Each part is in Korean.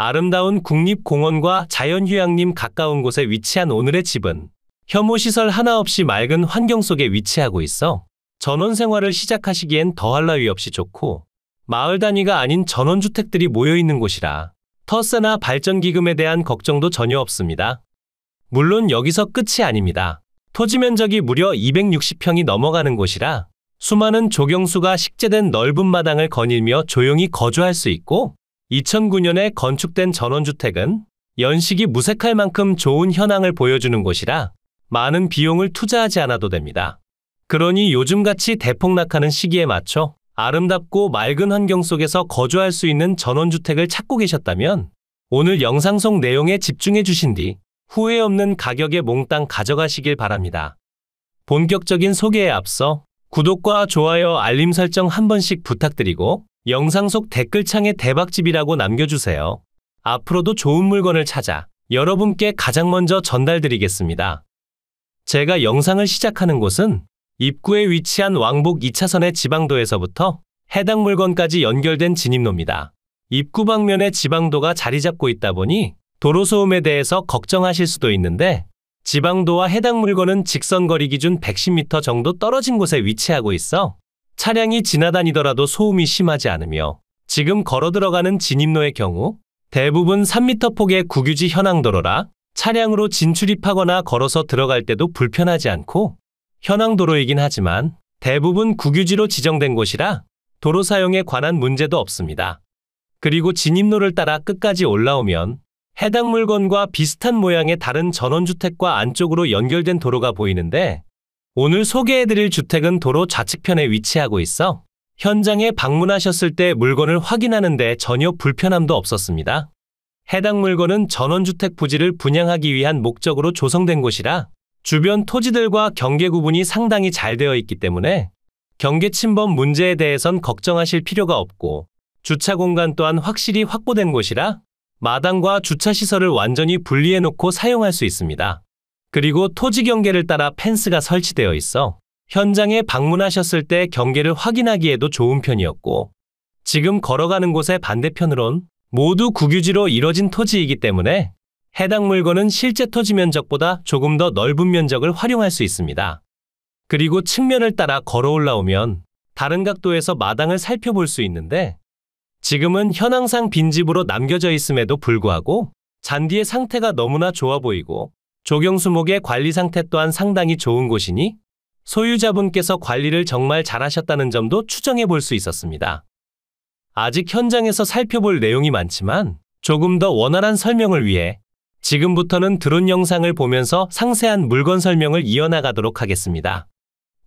아름다운 국립공원과 자연휴양림 가까운 곳에 위치한 오늘의 집은 혐오시설 하나 없이 맑은 환경 속에 위치하고 있어 전원 생활을 시작하시기엔 더할 나위 없이 좋고, 마을 단위가 아닌 전원주택들이 모여있는 곳이라 터세나 발전기금에 대한 걱정도 전혀 없습니다. 물론 여기서 끝이 아닙니다. 토지 면적이 무려 260평이 넘어가는 곳이라 수많은 조경수가 식재된 넓은 마당을 거닐며 조용히 거주할 수 있고, 2009년에 건축된 전원주택은 연식이 무색할 만큼 좋은 현황을 보여주는 곳이라 많은 비용을 투자하지 않아도 됩니다. 그러니 요즘같이 대폭락하는 시기에 맞춰 아름답고 맑은 환경 속에서 거주할 수 있는 전원주택을 찾고 계셨다면 오늘 영상 속 내용에 집중해 주신 뒤 후회 없는 가격에 몽땅 가져가시길 바랍니다. 본격적인 소개에 앞서 구독과 좋아요, 알림 설정 한 번씩 부탁드리고 영상 속 댓글창에 대박집이라고 남겨주세요. 앞으로도 좋은 물건을 찾아 여러분께 가장 먼저 전달드리겠습니다. 제가 영상을 시작하는 곳은 입구에 위치한 왕복 2차선의 지방도에서부터 해당 물건까지 연결된 진입로입니다. 입구 방면에 지방도가 자리 잡고 있다 보니 도로 소음에 대해서 걱정하실 수도 있는데, 지방도와 해당 물건은 직선거리 기준 110m 정도 떨어진 곳에 위치하고 있어 차량이 지나다니더라도 소음이 심하지 않으며, 지금 걸어 들어가는 진입로의 경우 대부분 3m 폭의 국유지 현황도로라 차량으로 진출입하거나 걸어서 들어갈 때도 불편하지 않고, 현황도로이긴 하지만 대부분 국유지로 지정된 곳이라 도로 사용에 관한 문제도 없습니다. 그리고 진입로를 따라 끝까지 올라오면 해당 물건과 비슷한 모양의 다른 전원주택과 안쪽으로 연결된 도로가 보이는데, 오늘 소개해드릴 주택은 도로 좌측편에 위치하고 있어 현장에 방문하셨을 때 물건을 확인하는 데 전혀 불편함도 없었습니다. 해당 물건은 전원주택 부지를 분양하기 위한 목적으로 조성된 곳이라 주변 토지들과 경계 구분이 상당히 잘 되어 있기 때문에 경계 침범 문제에 대해선 걱정하실 필요가 없고, 주차 공간 또한 확실히 확보된 곳이라 마당과 주차시설을 완전히 분리해 놓고 사용할 수 있습니다. 그리고 토지 경계를 따라 펜스가 설치되어 있어 현장에 방문하셨을 때 경계를 확인하기에도 좋은 편이었고, 지금 걸어가는 곳의 반대편으론 모두 국유지로 이뤄진 토지이기 때문에 해당 물건은 실제 토지 면적보다 조금 더 넓은 면적을 활용할 수 있습니다. 그리고 측면을 따라 걸어 올라오면 다른 각도에서 마당을 살펴볼 수 있는데, 지금은 현황상 빈집으로 남겨져 있음에도 불구하고 잔디의 상태가 너무나 좋아 보이고 조경수목의 관리 상태 또한 상당히 좋은 곳이니 소유자분께서 관리를 정말 잘하셨다는 점도 추정해 볼 수 있었습니다. 아직 현장에서 살펴볼 내용이 많지만 조금 더 원활한 설명을 위해 지금부터는 드론 영상을 보면서 상세한 물건 설명을 이어나가도록 하겠습니다.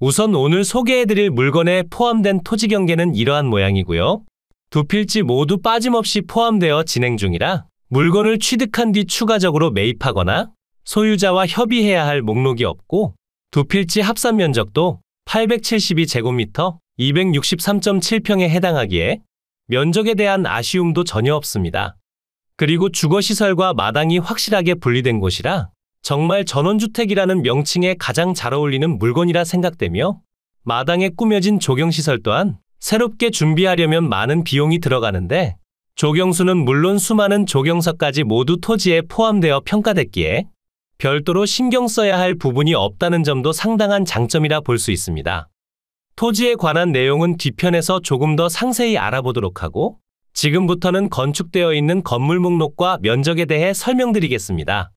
우선 오늘 소개해드릴 물건에 포함된 토지 경계는 이러한 모양이고요. 두 필지 모두 빠짐없이 포함되어 진행 중이라 물건을 취득한 뒤 추가적으로 매입하거나 소유자와 협의해야 할 목록이 없고, 두 필지 합산 면적도 872제곱미터 263.7평에 해당하기에 면적에 대한 아쉬움도 전혀 없습니다. 그리고 주거시설과 마당이 확실하게 분리된 곳이라 정말 전원주택이라는 명칭에 가장 잘 어울리는 물건이라 생각되며, 마당에 꾸며진 조경시설 또한 새롭게 준비하려면 많은 비용이 들어가는데, 조경수는 물론 수많은 조경석까지 모두 토지에 포함되어 평가됐기에 별도로 신경 써야 할 부분이 없다는 점도 상당한 장점이라 볼 수 있습니다. 토지에 관한 내용은 뒤편에서 조금 더 상세히 알아보도록 하고, 지금부터는 건축되어 있는 건물 목록과 면적에 대해 설명드리겠습니다.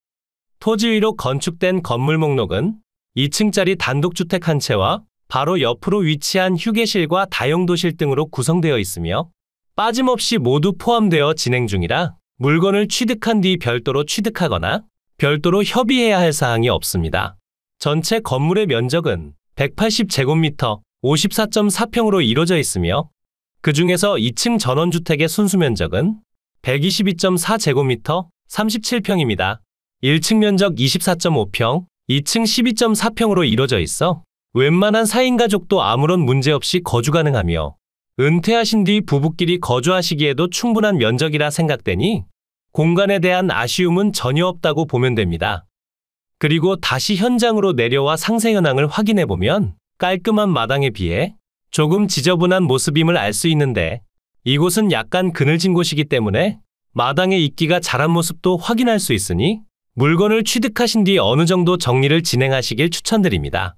토지 위로 건축된 건물 목록은 2층짜리 단독주택 한 채와 바로 옆으로 위치한 휴게실과 다용도실 등으로 구성되어 있으며, 빠짐없이 모두 포함되어 진행 중이라 물건을 취득한 뒤 별도로 취득하거나 별도로 협의해야 할 사항이 없습니다. 전체 건물의 면적은 180제곱미터 54.4평으로 이루어져 있으며, 그 중에서 2층 전원주택의 순수면적은 122.4제곱미터 37평입니다. 1층 면적 24.5평, 2층 12.4평으로 이루어져 있어 웬만한 4인 가족도 아무런 문제 없이 거주 가능하며, 은퇴하신 뒤 부부끼리 거주하시기에도 충분한 면적이라 생각되니 공간에 대한 아쉬움은 전혀 없다고 보면 됩니다. 그리고 다시 현장으로 내려와 상세 현황을 확인해보면 깔끔한 마당에 비해 조금 지저분한 모습임을 알 수 있는데, 이곳은 약간 그늘진 곳이기 때문에 마당에 이끼가 자란 모습도 확인할 수 있으니 물건을 취득하신 뒤 어느 정도 정리를 진행하시길 추천드립니다.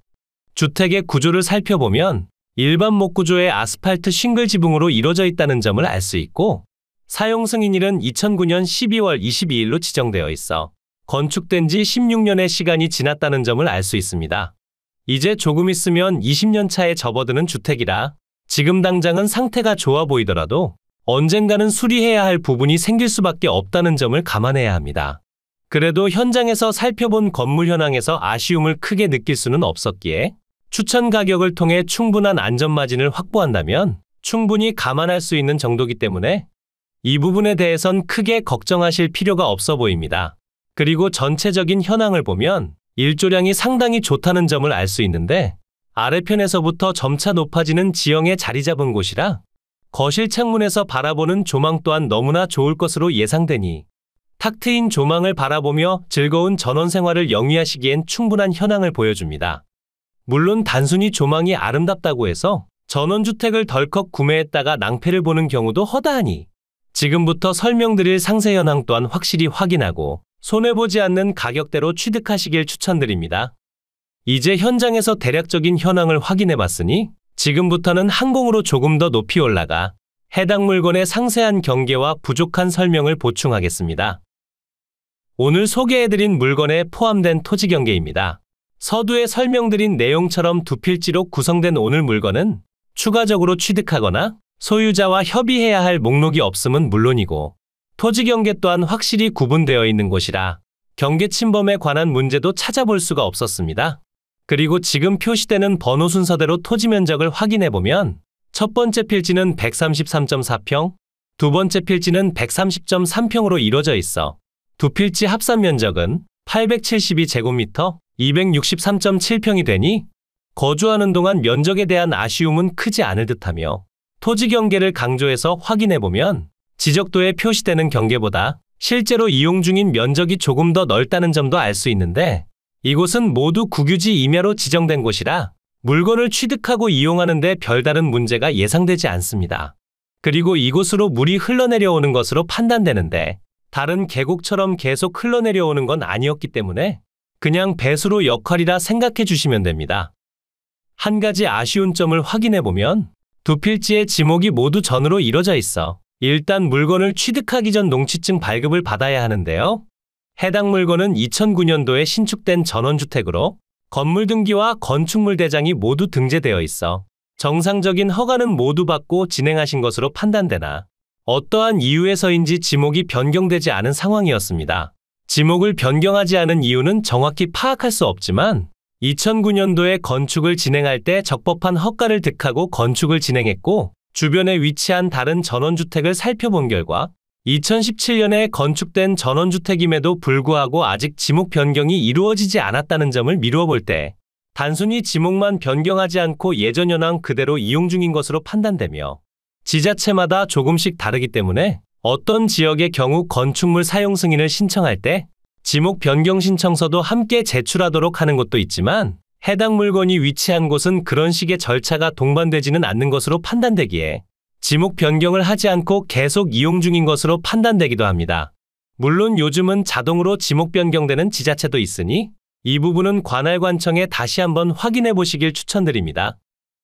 주택의 구조를 살펴보면 일반 목구조의 아스팔트 싱글 지붕으로 이루어져 있다는 점을 알 수 있고, 사용 승인일은 2009년 12월 22일로 지정되어 있어 건축된 지 16년의 시간이 지났다는 점을 알 수 있습니다. 이제 조금 있으면 20년 차에 접어드는 주택이라 지금 당장은 상태가 좋아 보이더라도 언젠가는 수리해야 할 부분이 생길 수밖에 없다는 점을 감안해야 합니다. 그래도 현장에서 살펴본 건물 현황에서 아쉬움을 크게 느낄 수는 없었기에 추천 가격을 통해 충분한 안전마진을 확보한다면 충분히 감안할 수 있는 정도이기 때문에 이 부분에 대해선 크게 걱정하실 필요가 없어 보입니다. 그리고 전체적인 현황을 보면 일조량이 상당히 좋다는 점을 알 수 있는데, 아래편에서부터 점차 높아지는 지형에 자리 잡은 곳이라 거실 창문에서 바라보는 조망 또한 너무나 좋을 것으로 예상되니 탁 트인 조망을 바라보며 즐거운 전원 생활을 영위하시기엔 충분한 현황을 보여줍니다. 물론 단순히 조망이 아름답다고 해서 전원주택을 덜컥 구매했다가 낭패를 보는 경우도 허다하니 지금부터 설명드릴 상세 현황 또한 확실히 확인하고 손해보지 않는 가격대로 취득하시길 추천드립니다. 이제 현장에서 대략적인 현황을 확인해봤으니 지금부터는 항공으로 조금 더 높이 올라가 해당 물건의 상세한 경계와 부족한 설명을 보충하겠습니다. 오늘 소개해드린 물건에 포함된 토지 경계입니다. 서두에 설명드린 내용처럼 두 필지로 구성된 오늘 물건은 추가적으로 취득하거나 소유자와 협의해야 할 목록이 없음은 물론이고 토지 경계 또한 확실히 구분되어 있는 곳이라 경계 침범에 관한 문제도 찾아볼 수가 없었습니다. 그리고 지금 표시되는 번호 순서대로 토지 면적을 확인해보면 첫 번째 필지는 133.4평, 두 번째 필지는 130.3평으로 이루어져 있어 두 필지 합산 면적은 872제곱미터, 263.7평이 되니 거주하는 동안 면적에 대한 아쉬움은 크지 않을 듯하며 토지 경계를 강조해서 확인해보면 지적도에 표시되는 경계보다 실제로 이용 중인 면적이 조금 더 넓다는 점도 알 수 있는데, 이곳은 모두 국유지 임야로 지정된 곳이라 물건을 취득하고 이용하는 데 별다른 문제가 예상되지 않습니다. 그리고 이곳으로 물이 흘러내려오는 것으로 판단되는데 다른 계곡처럼 계속 흘러내려오는 건 아니었기 때문에 그냥 배수로 역할이라 생각해 주시면 됩니다. 한 가지 아쉬운 점을 확인해보면 두 필지의 지목이 모두 전으로 이뤄져 있어 일단 물건을 취득하기 전 농취증 발급을 받아야 하는데요. 해당 물건은 2009년도에 신축된 전원주택으로 건물 등기와 건축물 대장이 모두 등재되어 있어 정상적인 허가는 모두 받고 진행하신 것으로 판단되나 어떠한 이유에서인지 지목이 변경되지 않은 상황이었습니다. 지목을 변경하지 않은 이유는 정확히 파악할 수 없지만 2009년도에 건축을 진행할 때 적법한 허가를 득하고 건축을 진행했고 주변에 위치한 다른 전원주택을 살펴본 결과 2017년에 건축된 전원주택임에도 불구하고 아직 지목 변경이 이루어지지 않았다는 점을 미루어 볼 때 단순히 지목만 변경하지 않고 예전 현황 그대로 이용 중인 것으로 판단되며 지자체마다 조금씩 다르기 때문에 어떤 지역의 경우 건축물 사용 승인을 신청할 때 지목 변경 신청서도 함께 제출하도록 하는 곳도 있지만 해당 물건이 위치한 곳은 그런 식의 절차가 동반되지는 않는 것으로 판단되기에 지목 변경을 하지 않고 계속 이용 중인 것으로 판단되기도 합니다. 물론 요즘은 자동으로 지목 변경되는 지자체도 있으니 이 부분은 관할관청에 다시 한번 확인해 보시길 추천드립니다.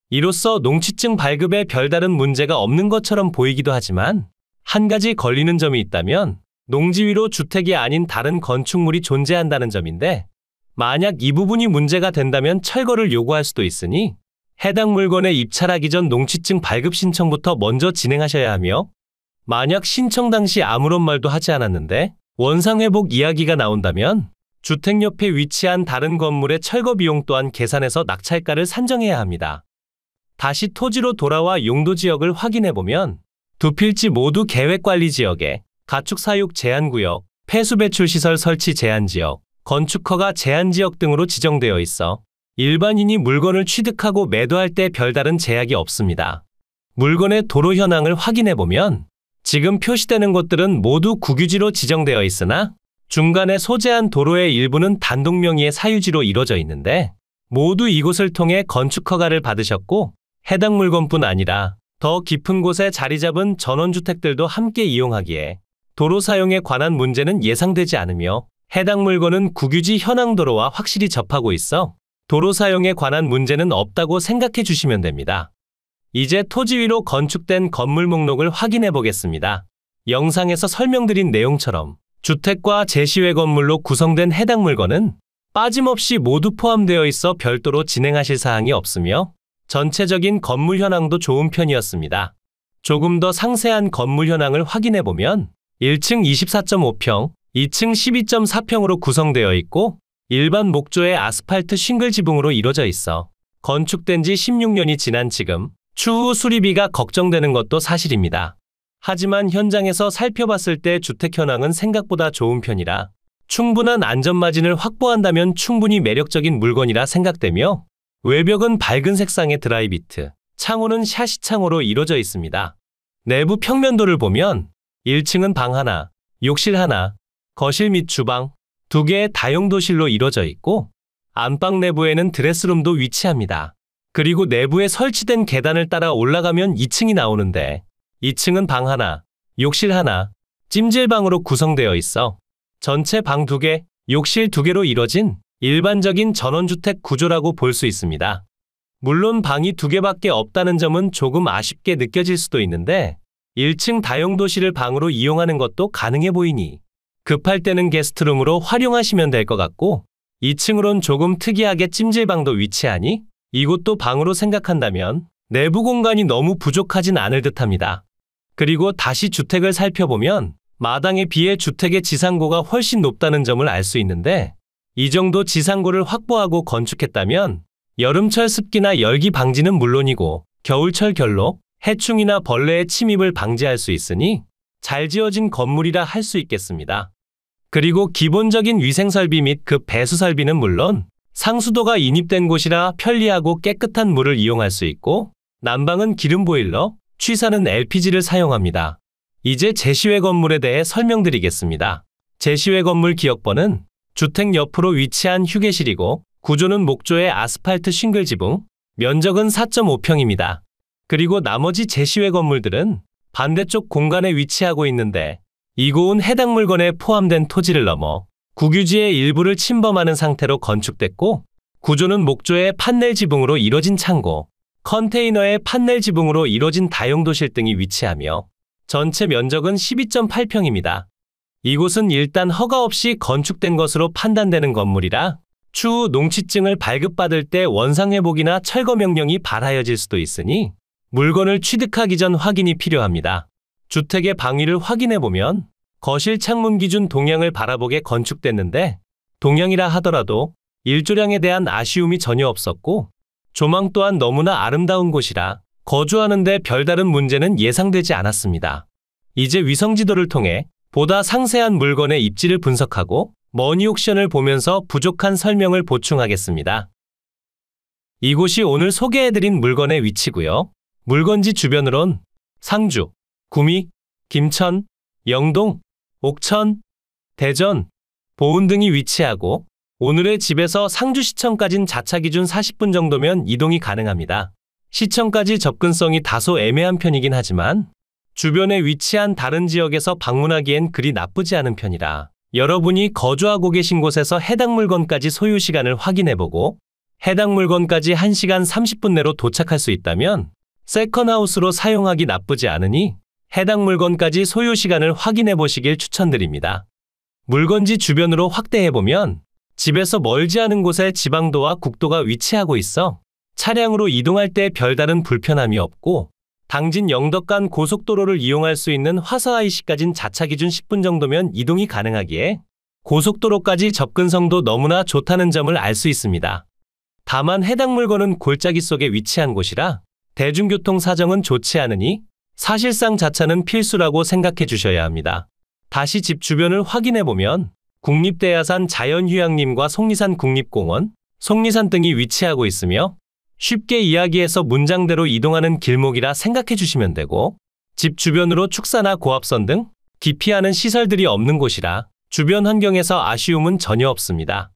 이로써 농취증 발급에 별다른 문제가 없는 것처럼 보이기도 하지만 한 가지 걸리는 점이 있다면 농지 위로 주택이 아닌 다른 건축물이 존재한다는 점인데, 만약 이 부분이 문제가 된다면 철거를 요구할 수도 있으니 해당 물건에 입찰하기 전 농취증 발급 신청부터 먼저 진행하셔야 하며, 만약 신청 당시 아무런 말도 하지 않았는데 원상회복 이야기가 나온다면 주택 옆에 위치한 다른 건물의 철거 비용 또한 계산해서 낙찰가를 산정해야 합니다. 다시 토지로 돌아와 용도 지역을 확인해보면 두 필지 모두 계획관리지역에 가축사육 제한구역, 폐수배출시설 설치 제한지역, 건축허가 제한지역 등으로 지정되어 있어 일반인이 물건을 취득하고 매도할 때 별다른 제약이 없습니다. 물건의 도로 현황을 확인해보면 지금 표시되는 곳들은 모두 국유지로 지정되어 있으나 중간에 소재한 도로의 일부는 단독 명의의 사유지로 이루어져 있는데 모두 이곳을 통해 건축허가를 받으셨고 해당 물건뿐 아니라 더 깊은 곳에 자리 잡은 전원주택들도 함께 이용하기에 도로 사용에 관한 문제는 예상되지 않으며 해당 물건은 국유지 현황도로와 확실히 접하고 있어 도로 사용에 관한 문제는 없다고 생각해 주시면 됩니다. 이제 토지 위로 건축된 건물 목록을 확인해 보겠습니다. 영상에서 설명드린 내용처럼 주택과 제시외 건물로 구성된 해당 물건은 빠짐없이 모두 포함되어 있어 별도로 진행하실 사항이 없으며 전체적인 건물 현황도 좋은 편이었습니다. 조금 더 상세한 건물 현황을 확인해 보면 1층 24.5평, 2층 12.4평으로 구성되어 있고 일반 목조의 아스팔트 싱글 지붕으로 이루어져 있어 건축된 지 16년이 지난 지금 추후 수리비가 걱정되는 것도 사실입니다. 하지만 현장에서 살펴봤을 때 주택 현황은 생각보다 좋은 편이라 충분한 안전마진을 확보한다면 충분히 매력적인 물건이라 생각되며 외벽은 밝은 색상의 드라이비트, 창호는 샤시 창호로 이루어져 있습니다. 내부 평면도를 보면 1층은 방 하나, 욕실 하나, 거실 및 주방 2개의 다용도실로 이루어져 있고 안방 내부에는 드레스룸도 위치합니다. 그리고 내부에 설치된 계단을 따라 올라가면 2층이 나오는데 2층은 방 하나, 욕실 하나, 찜질방으로 구성되어 있어 전체 방 2개, 욕실 2개로 이뤄진 일반적인 전원주택 구조라고 볼 수 있습니다. 물론 방이 2개밖에 없다는 점은 조금 아쉽게 느껴질 수도 있는데 1층 다용도실을 방으로 이용하는 것도 가능해 보이니 급할 때는 게스트룸으로 활용하시면 될 것 같고 2층으론 조금 특이하게 찜질방도 위치하니 이곳도 방으로 생각한다면 내부 공간이 너무 부족하진 않을 듯합니다. 그리고 다시 주택을 살펴보면 마당에 비해 주택의 지상고가 훨씬 높다는 점을 알 수 있는데 이 정도 지상고를 확보하고 건축했다면 여름철 습기나 열기 방지는 물론이고 겨울철 결로 해충이나 벌레의 침입을 방지할 수 있으니 잘 지어진 건물이라 할 수 있겠습니다. 그리고 기본적인 위생설비 및 급 배수설비는 물론 상수도가 인입된 곳이라 편리하고 깨끗한 물을 이용할 수 있고 난방은 기름 보일러, 취사는 LPG를 사용합니다. 이제 제시외 건물에 대해 설명드리겠습니다. 제시외 건물 기역번은 주택 옆으로 위치한 휴게실이고 구조는 목조의 아스팔트 싱글 지붕, 면적은 4.5평입니다. 그리고 나머지 제시외 건물들은 반대쪽 공간에 위치하고 있는데 이곳은 해당 물건에 포함된 토지를 넘어 국유지의 일부를 침범하는 상태로 건축됐고 구조는 목조의 판넬 지붕으로 이뤄진 창고, 컨테이너의 판넬 지붕으로 이뤄진 다용도실 등이 위치하며 전체 면적은 12.8평입니다. 이곳은 일단 허가 없이 건축된 것으로 판단되는 건물이라 추후 농취증을 발급받을 때 원상회복이나 철거 명령이 발하여질 수도 있으니 물건을 취득하기 전 확인이 필요합니다. 주택의 방위를 확인해보면 거실 창문 기준 동향을 바라보게 건축됐는데 동향이라 하더라도 일조량에 대한 아쉬움이 전혀 없었고 조망 또한 너무나 아름다운 곳이라 거주하는데 별다른 문제는 예상되지 않았습니다. 이제 위성지도를 통해 보다 상세한 물건의 입지를 분석하고 머니옥션을 보면서 부족한 설명을 보충하겠습니다. 이곳이 오늘 소개해드린 물건의 위치고요. 물건지 주변으론 상주, 구미, 김천, 영동, 옥천, 대전, 보은 등이 위치하고 오늘의 집에서 상주시청까진 자차 기준 40분 정도면 이동이 가능합니다. 시청까지 접근성이 다소 애매한 편이긴 하지만 주변에 위치한 다른 지역에서 방문하기엔 그리 나쁘지 않은 편이라 여러분이 거주하고 계신 곳에서 해당 물건까지 소요 시간을 확인해보고 해당 물건까지 1시간 30분 내로 도착할 수 있다면 세컨하우스로 사용하기 나쁘지 않으니 해당 물건까지 소요 시간을 확인해 보시길 추천드립니다. 물건지 주변으로 확대해보면 집에서 멀지 않은 곳에 지방도와 국도가 위치하고 있어 차량으로 이동할 때 별다른 불편함이 없고 당진 영덕 간 고속도로를 이용할 수 있는 화서IC까진 자차 기준 10분 정도면 이동이 가능하기에 고속도로까지 접근성도 너무나 좋다는 점을 알 수 있습니다. 다만 해당 물건은 골짜기 속에 위치한 곳이라 대중교통 사정은 좋지 않으니 사실상 자차는 필수라고 생각해 주셔야 합니다. 다시 집 주변을 확인해보면 국립대야산 자연휴양림과 속리산 국립공원, 속리산 등이 위치하고 있으며 쉽게 이야기해서 문장대로 이동하는 길목이라 생각해 주시면 되고 집 주변으로 축사나 고압선 등 기피하는 시설들이 없는 곳이라 주변 환경에서 아쉬움은 전혀 없습니다.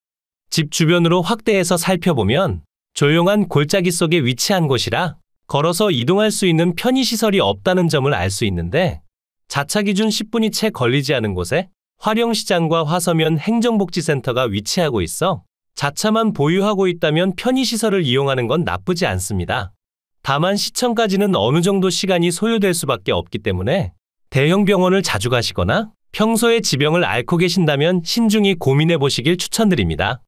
집 주변으로 확대해서 살펴보면 조용한 골짜기 속에 위치한 곳이라 걸어서 이동할 수 있는 편의시설이 없다는 점을 알 수 있는데 자차 기준 10분이 채 걸리지 않은 곳에 화령시장과 화서면 행정복지센터가 위치하고 있어 자차만 보유하고 있다면 편의시설을 이용하는 건 나쁘지 않습니다. 다만 시청까지는 어느 정도 시간이 소요될 수밖에 없기 때문에 대형 병원을 자주 가시거나 평소에 지병을 앓고 계신다면 신중히 고민해 보시길 추천드립니다.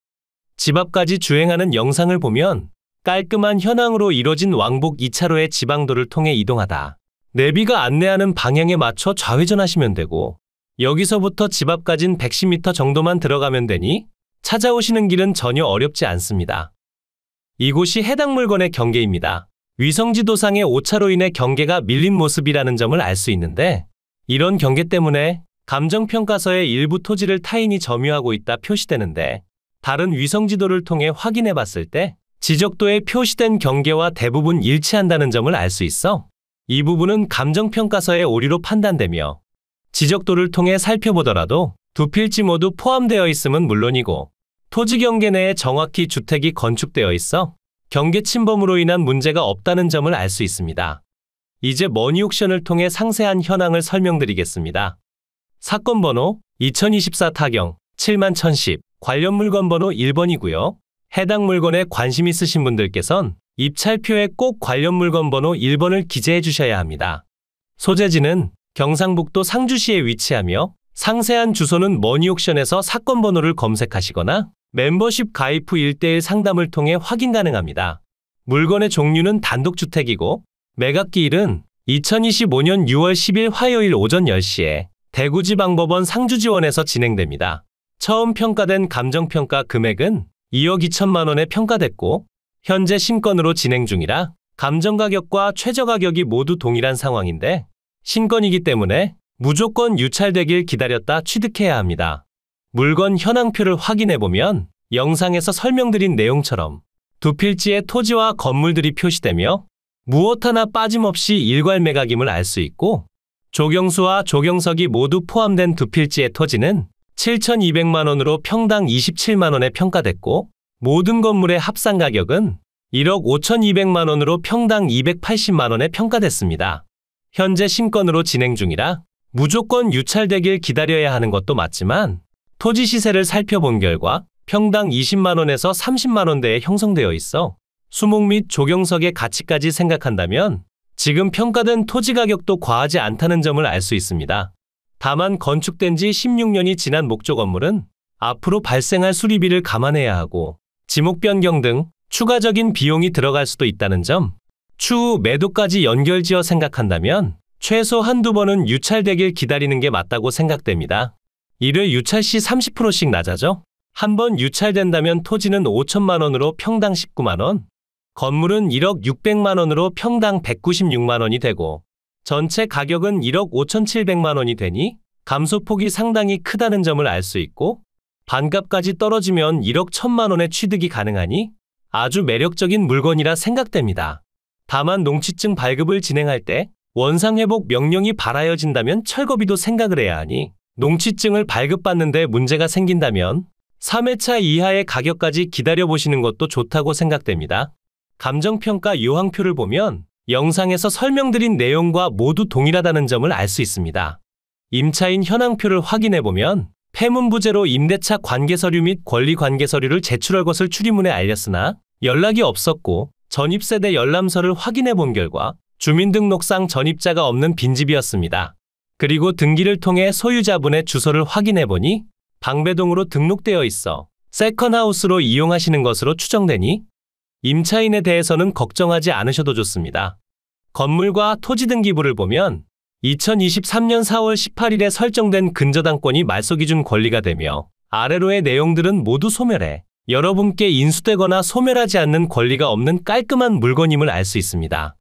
집 앞까지 주행하는 영상을 보면 깔끔한 현황으로 이뤄진 왕복 2차로의 지방도를 통해 이동하다 내비가 안내하는 방향에 맞춰 좌회전하시면 되고 여기서부터 집 앞까진 110m 정도만 들어가면 되니 찾아오시는 길은 전혀 어렵지 않습니다. 이곳이 해당 물건의 경계입니다. 위성지도상의 5차로인의 경계가 밀린 모습이라는 점을 알 수 있는데 이런 경계 때문에 감정평가서에 일부 토지를 타인이 점유하고 있다 표시되는데 다른 위성지도를 통해 확인해 봤을 때 지적도에 표시된 경계와 대부분 일치한다는 점을 알 수 있어 이 부분은 감정평가서의 오류로 판단되며 지적도를 통해 살펴보더라도 두 필지 모두 포함되어 있음은 물론이고 토지 경계 내에 정확히 주택이 건축되어 있어 경계 침범으로 인한 문제가 없다는 점을 알 수 있습니다. 이제 머니옥션을 통해 상세한 현황을 설명드리겠습니다. 사건 번호 2024 타경 71,010 관련 물건 번호 1번이고요. 해당 물건에 관심 있으신 분들께선 입찰표에 꼭 관련 물건 번호 1번을 기재해 주셔야 합니다. 소재지는 경상북도 상주시에 위치하며 상세한 주소는 머니옥션에서 사건 번호를 검색하시거나 멤버십 가입 후 1:1 상담을 통해 확인 가능합니다. 물건의 종류는 단독주택이고 매각기일은 2025년 6월 10일 화요일 오전 10시에 대구지방법원 상주지원에서 진행됩니다. 처음 평가된 감정평가 금액은 2억 2천만 원에 평가됐고 현재 신건으로 진행 중이라 감정가격과 최저가격이 모두 동일한 상황인데 신건이기 때문에 무조건 유찰되길 기다렸다 취득해야 합니다. 물건 현황표를 확인해보면 영상에서 설명드린 내용처럼 두 필지의 토지와 건물들이 표시되며 무엇 하나 빠짐없이 일괄 매각임을 알 수 있고 조경수와 조경석이 모두 포함된 두 필지의 토지는 7,200만 원으로 평당 27만 원에 평가됐고 모든 건물의 합산 가격은 1억 5,200만 원으로 평당 280만 원에 평가됐습니다. 현재 신건으로 진행 중이라 무조건 유찰되길 기다려야 하는 것도 맞지만 토지 시세를 살펴본 결과 평당 20만 원에서 30만 원대에 형성되어 있어 수목 및 조경석의 가치까지 생각한다면 지금 평가된 토지 가격도 과하지 않다는 점을 알 수 있습니다. 다만 건축된 지 16년이 지난 목조 건물은 앞으로 발생할 수리비를 감안해야 하고 지목 변경 등 추가적인 비용이 들어갈 수도 있다는 점, 추후 매도까지 연결지어 생각한다면 최소 한두 번은 유찰되길 기다리는 게 맞다고 생각됩니다. 1회 유찰 시 30%씩 낮아져 한 번 유찰된다면 토지는 5천만 원으로 평당 19만 원, 건물은 1억 600만 원으로 평당 196만 원이 되고 전체 가격은 1억 5,700만 원이 되니 감소폭이 상당히 크다는 점을 알 수 있고 반값까지 떨어지면 1억 1,000만 원의 취득이 가능하니 아주 매력적인 물건이라 생각됩니다. 다만 농취증 발급을 진행할 때 원상회복 명령이 발하여진다면 철거비도 생각을 해야 하니 농취증을 발급받는 데 문제가 생긴다면 3회차 이하의 가격까지 기다려보시는 것도 좋다고 생각됩니다. 감정평가 요항표를 보면 영상에서 설명드린 내용과 모두 동일하다는 점을 알 수 있습니다. 임차인 현황표를 확인해보면 폐문부재로 임대차 관계서류 및 권리관계서류를 제출할 것을 출입문에 알렸으나 연락이 없었고 전입세대 열람서를 확인해본 결과 주민등록상 전입자가 없는 빈집이었습니다. 그리고 등기를 통해 소유자분의 주소를 확인해보니 방배동으로 등록되어 있어 세컨하우스로 이용하시는 것으로 추정되니 임차인에 대해서는 걱정하지 않으셔도 좋습니다. 건물과 토지 등기부를 보면 2023년 4월 18일에 설정된 근저당권이 말소기준 권리가 되며 아래로의 내용들은 모두 소멸해 여러분께 인수되거나 소멸하지 않는 권리가 없는 깔끔한 물건임을 알 수 있습니다.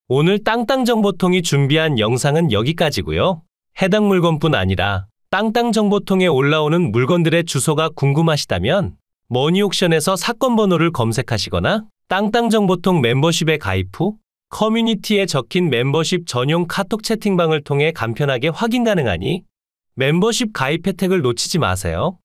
오늘 땅땅정보통이 준비한 영상은 여기까지고요. 해당 물건뿐 아니라 땅땅정보통에 올라오는 물건들의 주소가 궁금하시다면 머니옥션에서 사건 번호를 검색하시거나 땅땅정보통 멤버십에 가입 후 커뮤니티에 적힌 멤버십 전용 카톡 채팅방을 통해 간편하게 확인 가능하니 멤버십 가입 혜택을 놓치지 마세요.